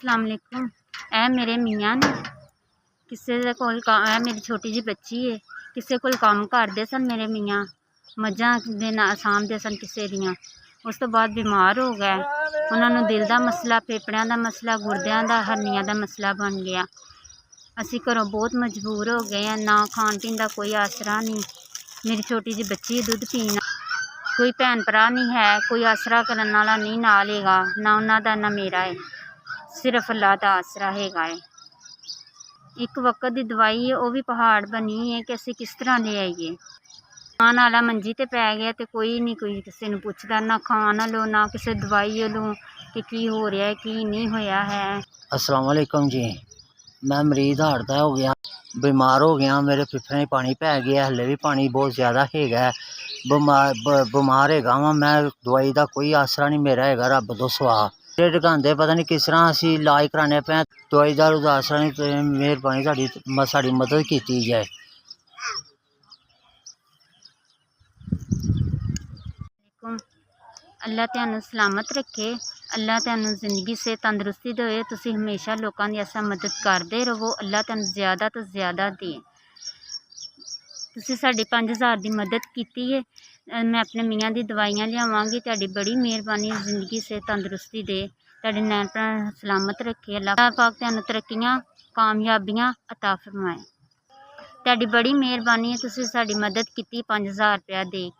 अस्सलाम वालेकुम। ऐ मेरे मियाँ ने किसी दे कोल ऐ मेरी छोटी जी बच्ची है, किसी कोल काम करते सन मेरे मियाँ, मझां दे ना साਂभदे सन किसी दियां। उस तो बाद बीमार हो गए, उन्होंने दिल का मसला, फेफड़ियां का मसला, गुर्दियां का, हरनियां का मसला बन गया। असी घरों बहुत मजबूर हो गए हैं, ना खान पीन का कोई आसरा नहीं। मेरी छोटी जी बच्ची दुध पीना, कोई भैन भरा नहीं है, कोई आसरा करने वाला नहीं नाल हैगा, ना उन्हां दा ना मेरा है, सिर्फ अल्लाह का आसरा हैगा है। एक वक्त की दवाई है, वह भी पहाड़ बनी है कि असी किस तरह ले आईए। खान वाला मंजी ते पै गया तो कोई नहीं, कोई किसी ने पुछदा, ना खान लो ना किसी दवाई लो कि की हो रहा है की नहीं होया है। अस्सलाम वालेकुम जी, मैं मरीज़ हार्ट दा हो गया, बीमार हो गया, मेरे फेफड़े पानी पै गया, हले भी पानी बहुत ज़्यादा हैगा। बीमार हैगा वां मैं, दवाई का कोई आसरा नहीं मेरा हैगा रब तो सवा। ढकांदे पता नहीं किस तरह असी इलाज कराने पे, दवाई का आसरा नहीं। मेहरबानी साड़ी मदद की जाए। अल्लाह तुहानू सलामत रखे, अल्लाह तुहानू जिंदगी से तंदुरुस्ती दे, तुसी हमेशा लोगों की ऐसा मदद करते रहो, अल्लाह तुहानू ज़्यादा तो ज़्यादा दे। तुसी साड़ी 5000 की मदद की है, मैं अपने मियाँ की दवाइयाँ लियावांगी। तुहाडी बड़ी मेहरबानी, जिंदगी से तंदुरुस्ती दे, तुहाडे नैन भरा सलामत रखे। अल्लाह पाक तुहानू तरक्कियां कामयाबियां अता फरमाए। तुहाडी बड़ी मेहरबानी है, तुसी साड़ी मदद की 5000 रुपया दे के।